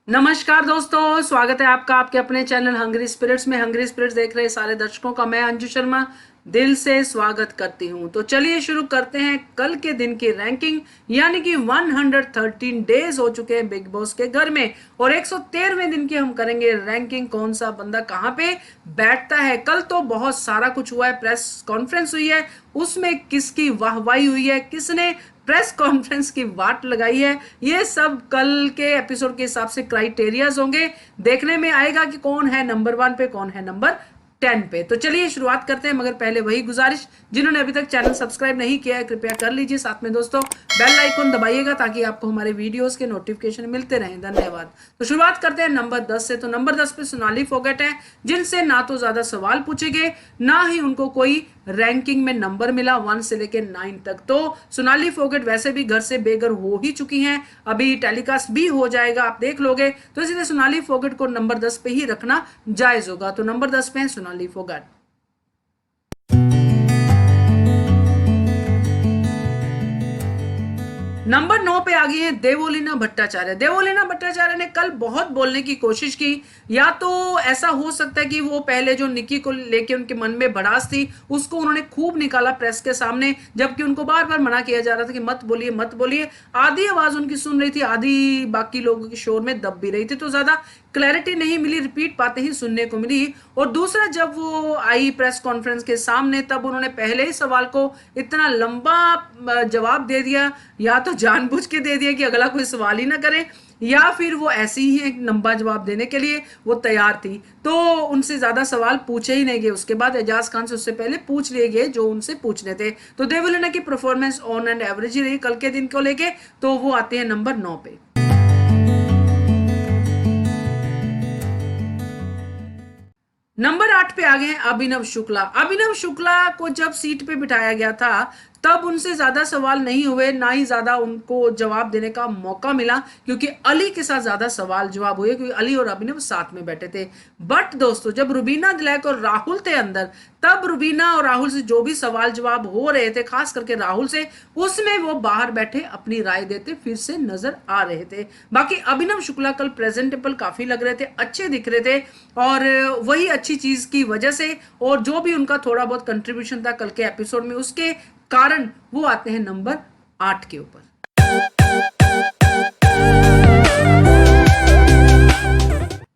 नमस्कार दोस्तों, स्वागत है आपका आपके अपने चैनल हंग्री स्पिरिट्स में। हंग्री स्पिरिट्स देख रहे सारे दर्शकों का मैं अंजू शर्मा दिल से स्वागत करती हूं। तो चलिए शुरू करते हैं कल के दिन की रैंकिंग, यानी कि 113 डेज हो चुके हैं बिग बॉस के घर में और 113वें दिन की हम करेंगे रैंकिंग। कौन सा बंदा कहां पे बैठता है। कल तो बहुत सारा कुछ हुआ है, प्रेस कॉन्फ्रेंस हुई है, उसमें किसकी वाहवाही हुई है, किसने प्रेस कॉन्फ्रेंस की वाट लगाई है, ये सब कल के एपिसोड के हिसाब से क्राइटेरियाज होंगे। देखने में आएगा कि कौन है नंबर 1 पे, कौन है नंबर 10 पे। तो चलिए शुरुआत करते हैं, मगर पहले वही गुजारिश, जिन्होंने अभी तक चैनल सब्सक्राइब नहीं किया है कृपया कर लीजिए। साथ में दोस्तों बेल आइकन दबाइएगा ताकि आपको हमारे वीडियोस के नोटिफिकेशन मिलते रहें। धन्यवाद। तो शुरुआत करते हैं नंबर 10 से। तो नंबर 10 पे सोनाली फोगाट है, जिनसे ना तो ज्यादा सवाल पूछे गए, ना ही उनको कोई रैंकिंग में नंबर मिला 1 से लेकर 9 तक। तो सोनाली फोगाट वैसे भी घर से बेघर हो ही चुकी हैं, अभी टेलीकास्ट भी हो जाएगा, आप देख लोगे। तो इसलिए सोनाली फोगाट को नंबर 10 पे ही रखना जायज होगा। तो नंबर 10 पे है सोनाली फोगाट। नंबर 9 पे आ गई है देवोलीना भट्टाचार्य। देवोलीना भट्टाचार्य ने कल बहुत बोलने की कोशिश की, या तो ऐसा हो सकता है कि वो पहले जो निक्की को लेके उनके मन में भड़ास थी उसको उन्होंने खूब निकाला प्रेस के सामने, जबकि उनको बार बार मना किया जा रहा था कि मत बोलिए मत बोलिए। आधी आवाज उनकी सुन रही थी, आधी बाकी लोगों के शोर में दब भी रही थी, तो ज्यादा क्लैरिटी नहीं मिली, रिपीट बातें ही सुनने को मिली। और दूसरा, जब वो आई प्रेस कॉन्फ्रेंस के सामने तब उन्होंने पहले ही सवाल को इतना लंबा जवाब दे दिया, या तो जानबूझ के दे दिया कि अगला कोई सवाल ही ना करे, या फिर वो ऐसी ही एक लंबा जवाब देने के लिए वो तैयार थी। तो उनसे ज्यादा सवाल पूछे ही नहीं गए। उसके बाद एजाज खान से उससे पहले पूछ लिए गए जो उनसे पूछने थे। तो देवोलीना की परफॉर्मेंस ऑन एंड एवरेज ही रही कल के दिन को लेके, तो वो आते हैं नंबर 9 पे। नंबर 8 पे आ गए हैं अभिनव शुक्ला। अभिनव शुक्ला को जब सीट पे बिठाया गया था तब उनसे ज्यादा सवाल नहीं हुए, ना ही ज्यादा उनको जवाब देने का मौका मिला, क्योंकि अली के साथ ज्यादा सवाल जवाब हुए, क्योंकि अली और अभिनव साथ में बैठे थे। बट दोस्तों, जब रुबीना दिलैक और राहुल थे अंदर, तब रुबीना और राहुल से जो भी सवाल जवाब हो रहे थे, खास करके राहुल से, उसमें वो बाहर बैठे अपनी राय देते फिर से नजर आ रहे थे। बाकी अभिनव शुक्ला कल प्रेजेंटेबल काफी लग रहे थे, अच्छे दिख रहे थे, और वही अच्छी चीज की वजह से और जो भी उनका थोड़ा बहुत कंट्रीब्यूशन था कल के एपिसोड में, उसके कारण वो आते हैं नंबर 8 के ऊपर।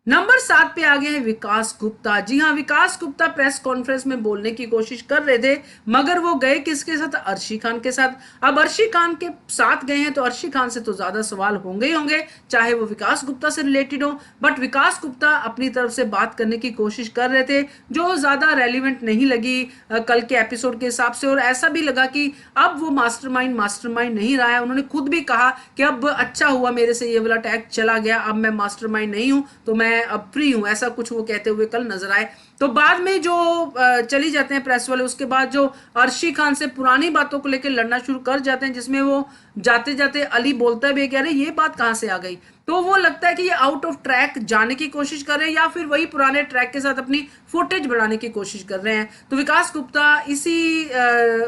नंबर 7 पे आ गए हैं विकास गुप्ता। जी हाँ, विकास गुप्ता प्रेस कॉन्फ्रेंस में बोलने की कोशिश कर रहे थे, मगर वो गए किसके साथ? अर्शी खान के साथ। अब अर्शी खान के साथ गए हैं तो अर्शी खान से तो ज्यादा सवाल होंगे ही होंगे, चाहे वो विकास गुप्ता से रिलेटेड हो। बट विकास गुप्ता अपनी तरफ से बात करने की कोशिश कर रहे थे, जो ज्यादा रेलिवेंट नहीं लगी कल के एपिसोड के हिसाब से, और ऐसा भी लगा कि अब वो मास्टरमाइंड नहीं रहा है। उन्होंने खुद भी कहा कि अब अच्छा हुआ मेरे से ये वाला टैग चला गया, अब मैं मास्टरमाइंड नहीं हूं, तो मैं अब फ्री हूं, ऐसा कुछ वो कहते हुए कल नजर आए। तो बाद में जो चली जाते हैं प्रेस वाले, उसके बाद जो अर्शी खान से पुरानी बातों को लेकर लड़ना शुरू कर जाते हैं, जिसमें वो जाते जाते अली बोलता भी है कि अरे ये बात कहां से आ गई। तो वो लगता है कि ये आउट ऑफ ट्रैक जाने की कोशिश कर रहे हैं, या फिर वही पुराने ट्रैक के साथ अपनी फुटेज बढ़ाने की कोशिश कर रहे हैं। तो विकास गुप्ता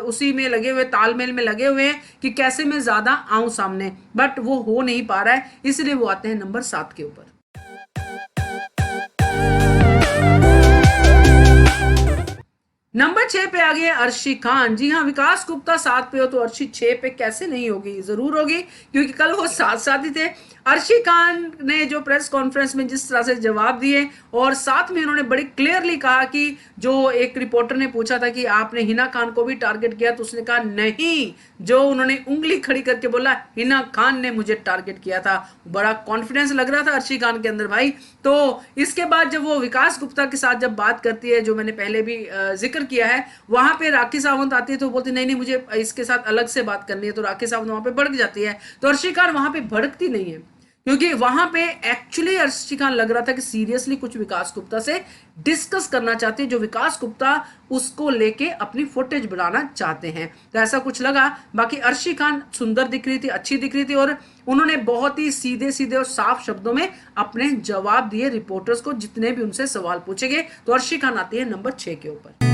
उसी में लगे हुए, तालमेल में लगे हुए हैं कि कैसे मैं ज्यादा आऊं सामने, बट वो हो नहीं पा रहा है, इसलिए वो आते हैं नंबर 7 के ऊपर। नंबर 6 पे आ गए अर्शी खान। जी हाँ, विकास गुप्ता 7 पे हो तो अर्शी 6 पे कैसे नहीं होगी? जरूर होगी, क्योंकि कल वो साथ साथ ही थे। अर्शी खान ने जो प्रेस कॉन्फ्रेंस में जिस तरह से जवाब दिए, और साथ में उन्होंने बड़ी क्लियरली कहा कि जो एक रिपोर्टर ने पूछा था कि आपने हिना खान को भी टारगेट किया, तो उसने कहा नहीं, जो उन्होंने उंगली खड़ी करके बोला हिना खान ने मुझे टारगेट किया था। बड़ा कॉन्फिडेंस लग रहा था अर्शी खान के अंदर भाई। तो इसके बाद जब वो विकास गुप्ता के साथ जब बात करती है, जो मैंने पहले भी जिक्र किया है, वहां पे राखी सावंत आती है तो बोलती नहीं नहीं मुझे इसके साथ अलग से बात करनी है, तो राखी सावंत वहां पे भड़क जाती है। तो अर्शी खान वहां पे भड़कती नहीं है, क्योंकि वहां पे एक्चुअली अर्शी खान लग रहा था कि सीरियसली कुछ विकास गुप्ता से डिस्कस करना चाहते हैं, जो विकास गुप्ता उसको लेके अपनी फुटेज बढ़ाना चाहते हैं, तो ऐसा कुछ लगा। बाकी अर्शी खान सुंदर दिख रही थी, अच्छी दिख रही थी, और उन्होंने बहुत ही सीधे सीधे और साफ शब्दों में अपने जवाब दिए रिपोर्टर्स को, जितने भी उनसे सवाल पूछे गए। तो अर्शी खान आती है नंबर 6 के ऊपर।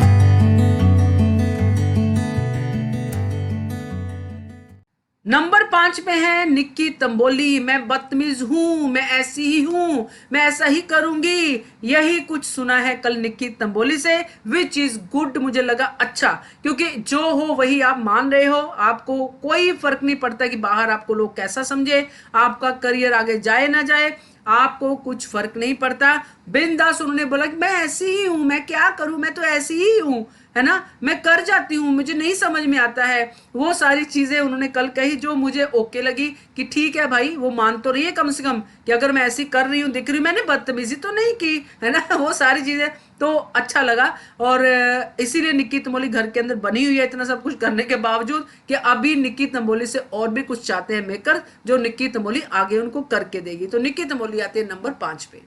नंबर 5 पे है निक्की तंबोली, मैं बदतमीज हूं, मैं ऐसी ही हूं, मैं ऐसा ही करूंगी, यही कुछ सुना है कल निक्की तंबोली से, विच इज गुड। मुझे लगा अच्छा, क्योंकि जो हो वही आप मान रहे हो, आपको कोई फर्क नहीं पड़ता कि बाहर आपको लोग कैसा समझे, आपका करियर आगे जाए ना जाए, आपको कुछ फर्क नहीं पड़ता। बिंदास उन्होंने बोला कि मैं ऐसी ही हूं, मैं क्या करूं, मैं तो ऐसी ही हूं, है ना, मैं कर जाती हूँ, मुझे नहीं समझ में आता है। वो सारी चीजें उन्होंने कल कही जो मुझे ओके लगी कि ठीक है भाई, वो मान तो रही है कम से कम कि अगर मैं ऐसी कर रही हूँ, दिख रही हूँ, मैंने बदतमीजी तो नहीं की, है ना। वो सारी चीजें तो अच्छा लगा। और इसीलिए निक्की तंबोली घर के अंदर बनी हुई है इतना सब कुछ करने के बावजूद, कि अभी निक्की तंबोली से और भी कुछ चाहते हैं मेकर, जो निक्की तंबोली आगे उनको करके देगी। तो निक्की तंबोली आती है नंबर 5 पे।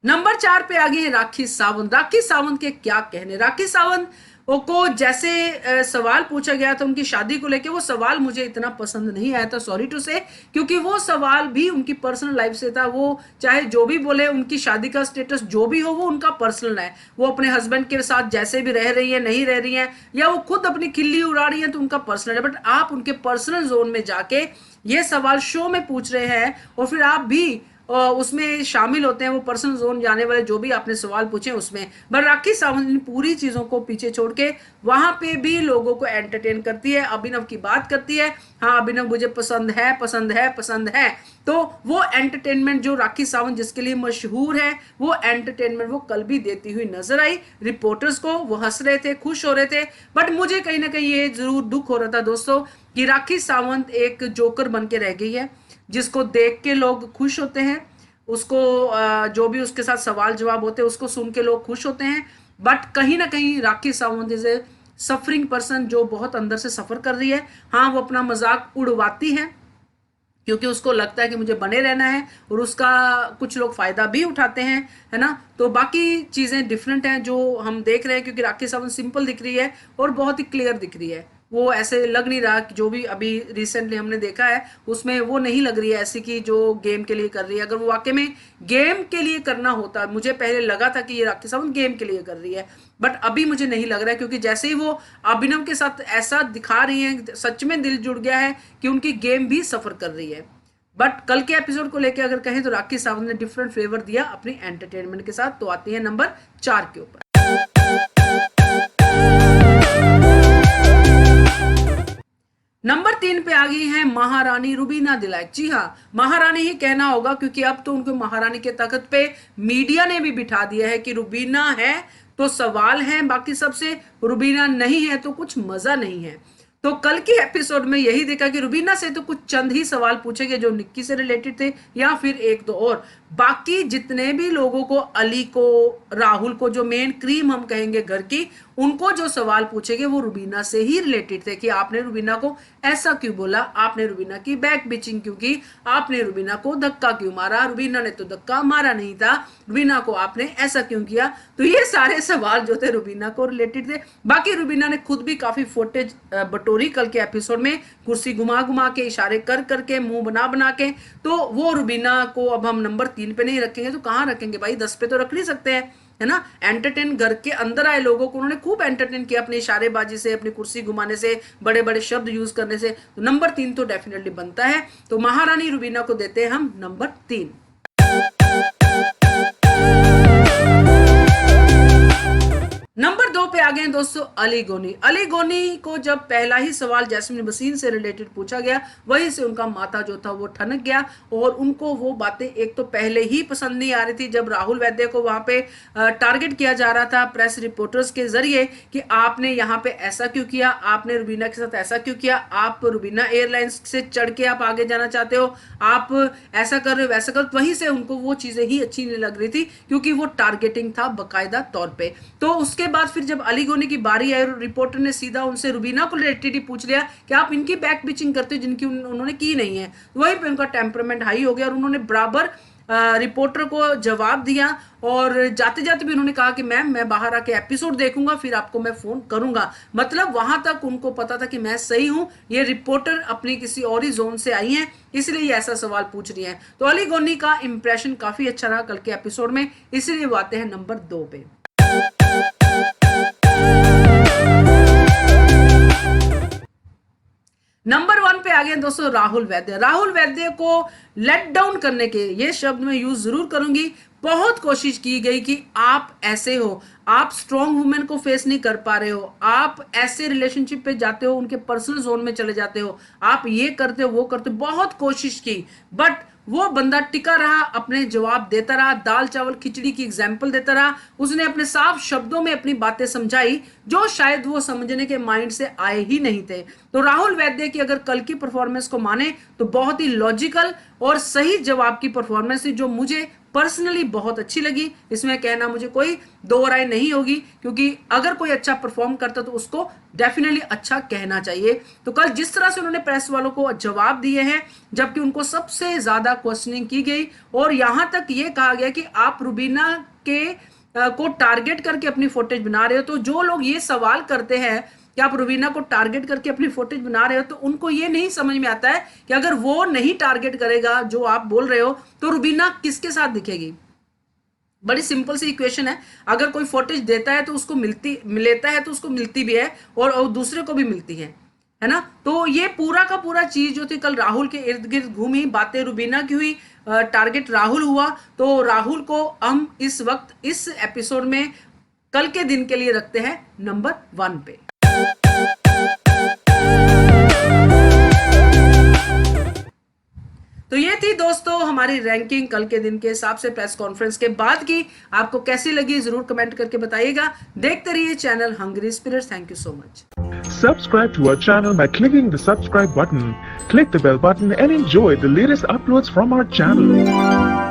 नंबर 4 पे आ गई है राखी सावंत। राखी सावंत के क्या कहने। राखी सावंत को जैसे सवाल पूछा गया था उनकी शादी को लेके, वो सवाल मुझे इतना पसंद नहीं आया था, सॉरी टू से, क्योंकि वो सवाल भी उनकी पर्सनल लाइफ से था। वो चाहे जो भी बोले, उनकी शादी का स्टेटस जो भी हो वो उनका पर्सनल है, वो अपने हस्बैंड के साथ जैसे भी रह रही है, नहीं रह रही है, या वो खुद अपनी खिल्ली उड़ा रही है, तो उनका पर्सनल है। बट आप उनके पर्सनल जोन में जाके ये सवाल शो में पूछ रहे हैं, और फिर आप भी उसमें शामिल होते हैं, वो पर्सनल जोन जाने वाले जो भी आपने सवाल पूछे उसमें। बट राखी सावंत ने पूरी चीजों को पीछे छोड़ के वहां पे भी लोगों को एंटरटेन करती है, अभिनव की बात करती है, हाँ अभिनव मुझे पसंद है, पसंद है, पसंद है। तो वो एंटरटेनमेंट जो राखी सावंत जिसके लिए मशहूर है, वो एंटरटेनमेंट वो कल भी देती हुई नजर आई रिपोर्टर्स को। वो हंस रहे थे, खुश हो रहे थे। बट मुझे कहीं ना कहीं ये जरूर दुख हो रहा था दोस्तों कि राखी सावंत एक जोकर बन के रह गई है, जिसको देख के लोग खुश होते हैं, उसको जो भी उसके साथ सवाल जवाब होते हैं उसको सुन के लोग खुश होते हैं। बट कहीं ना कहीं Rakhi Sawant is a suffering person, जो बहुत अंदर से सफर कर रही है। हाँ, वो अपना मजाक उड़वाती है क्योंकि उसको लगता है कि मुझे बने रहना है, और उसका कुछ लोग फायदा भी उठाते हैं, है ना। तो बाकी चीजें डिफरेंट हैं जो हम देख रहे हैं, क्योंकि राखी सावंत सिंपल दिख रही है और बहुत ही क्लियर दिख रही है। वो ऐसे लग नहीं रहा कि जो भी अभी रिसेंटली हमने देखा है उसमें वो नहीं लग रही है ऐसी कि जो गेम के लिए कर रही है। अगर वो वाकई में गेम के लिए करना होता, मुझे पहले लगा था कि ये राखी सावंत गेम के लिए कर रही है, बट अभी मुझे नहीं लग रहा है, क्योंकि जैसे ही वो अभिनव के साथ ऐसा दिखा रही है, सच में दिल जुड़ गया है कि उनकी गेम भी सफर कर रही है। बट कल के एपिसोड को लेकर अगर कहें तो राखी सावंत ने डिफरेंट फ्लेवर दिया अपनी एंटरटेनमेंट के साथ। तो आती है नंबर 4 के ऊपर। नंबर 3 पे आ गई है महारानी रुबीना दिलैक। जी हाँ, महारानी ही कहना होगा, क्योंकि अब तो उनको महारानी के तख्त पे मीडिया ने भी बिठा दिया है कि रुबीना है तो सवाल है, बाकी सबसे, रुबीना नहीं है तो कुछ मजा नहीं है। तो कल के एपिसोड में यही देखा कि रुबीना से तो कुछ चंद ही सवाल पूछे गए जो निक्की से रिलेटेड थे, या फिर एक दो और। बाकी जितने भी लोगों को, अली को, राहुल को, जो मेन क्रीम हम कहेंगे घर की, उनको जो सवाल पूछे गए वो रुबीना से ही रिलेटेड थे कि आपने रुबीना को ऐसा क्यों बोला, आपने रुबीना की बैक बिचिंग क्यों की, आपने रुबीना को धक्का क्यों मारा, रुबीना ने तो धक्का मारा नहीं था, रुबीना को आपने ऐसा क्यों किया। तो ये सारे सवाल जो थे रुबीना को रिलेटेड थे। बाकी रुबीना ने खुद भी काफी फुटेज बटोरी कल के एपिसोड में, कुर्सी घुमा घुमा के, इशारे कर करके, मुंह बना बना के। तो वो रुबीना को अब हम नंबर 3 पे नहीं रखेंगे तो कहां रखेंगे भाई, 10 पे तो रख नहीं सकते हैं, है ना। एंटरटेन, घर के अंदर आए लोगों को उन्होंने खूब एंटरटेन किया अपनी इशारेबाजी से, अपनी कुर्सी घुमाने से, बड़े बड़े शब्द यूज करने से। तो नंबर 3 तो डेफिनेटली बनता है। तो महारानी रुबीना को देते हैं हम नंबर 3। नंबर 2 पे आ गए दोस्तों अली गोनी। अली गोनी को जब पहला ही सवाल जैस्मिन वसीम से रिलेटेड पूछा गया, वहीं से उनका माथा जो था वो ठनक गया, और उनको वो बातें एक तो पहले ही पसंद नहीं आ रही थी। जब राहुल वैद्य को वहां पे टारगेट किया जा रहा था प्रेस रिपोर्टर्स के जरिए कि आपने यहाँ पे ऐसा क्यों किया, आपने रुबीना के साथ ऐसा क्यों किया, आप रुबीना एयरलाइंस से चढ़ के आप आगे जाना चाहते हो, आप ऐसा कर रहे हो, वैसा कर, वहीं से उनको वो चीजें ही अच्छी नहीं लग रही थी, क्योंकि वो टारगेटिंग था बकायदा तौर पर। तो उसके बाद फिर जब अली गोनी की बारी आई, रिपोर्टर ने सीधा उनसे रुबीना को रिलेटेड ही पूछ लिया कि आप इनकी बैक बिचिंग करते हो जिनकी उन्होंने की नहीं है। वहीं पे उनका टेम्परामेंट हाई हो गया और उन्होंने बराबर रिपोर्टर को जवाब दिया, और जाते जाते भी उन्होंने कहा कि मैम मैं बाहर आके एपिसोड देखूंगा, फिर आपको मैं फोन करूंगा। मतलब वहां तक उनको पता था कि मैं सही हूं, ये रिपोर्टर अपनी किसी और ही जोन से आई हैं, इसलिए ये ऐसा सवाल पूछ रही हैं। तो अली गोनी का इंप्रेशन काफी अच्छा रहा कल के एपिसोड में, इसलिए वो आते हैं नंबर 2 पे। गए दोस्तों राहुल वैद्य। राहुल वैद्य को लेट डाउन करने के ये शब्द मैं यूज जरूर करूंगी। बहुत कोशिश की गई कि आप ऐसे हो, आप स्ट्रॉन्ग वुमेन को फेस नहीं कर पा रहे हो, आप ऐसे रिलेशनशिप पे जाते हो, उनके पर्सनल जोन में चले जाते हो, आप ये करते हो वो करते हो, बहुत कोशिश की, बट वो बंदा टिका रहा, अपने जवाब देता रहा, दाल चावल खिचड़ी की एग्जाम्पल देता रहा। उसने अपने साफ शब्दों में अपनी बातें समझाई जो शायद वो समझने के माइंड से आए ही नहीं थे। तो राहुल वैद्य की अगर कल की परफॉर्मेंस को माने तो बहुत ही लॉजिकल और सही जवाब की परफॉर्मेंस थी, जो मुझे पर्सनली बहुत अच्छी लगी। इसमें कहना मुझे कोई दो राय नहीं होगी, क्योंकि अगर कोई अच्छा परफॉर्म करता तो उसको डेफिनेटली अच्छा कहना चाहिए। तो कल जिस तरह से उन्होंने प्रेस वालों को जवाब दिए हैं, जबकि उनको सबसे ज्यादा क्वेश्चनिंग की गई और यहां तक ये कहा गया कि आप रुबीना के को टारगेट करके अपनी फुटेज बना रहे हो। तो जो लोग ये सवाल करते हैं कि आप रुबीना को टारगेट करके अपनी फुटेज बना रहे हो, तो उनको ये नहीं समझ में आता है कि अगर वो नहीं टारगेट करेगा जो आप बोल रहे हो तो रुबीना किसके साथ दिखेगी। बड़ी सिंपल सी इक्वेशन है, अगर कोई फुटेज देता है तो उसको लेता है तो उसको मिलती भी है और दूसरे को भी मिलती है ना। तो ये पूरा का पूरा चीज जो थी कल राहुल के इर्द गिर्द घूमी, बातें रुबीना की हुई, टारगेट राहुल हुआ। तो राहुल को हम इस वक्त इस एपिसोड में कल के दिन के लिए रखते हैं नंबर 1 पे। तो ये थी दोस्तों हमारी रैंकिंग कल के दिन के हिसाब से प्रेस कॉन्फ्रेंस के बाद की। आपको कैसी लगी जरूर कमेंट करके बताइएगा। देखते रहिए channel Hungry Spirits. Thank you so much. Subscribe to our channel by clicking the subscribe button. Click the bell button and enjoy the latest uploads from our channel.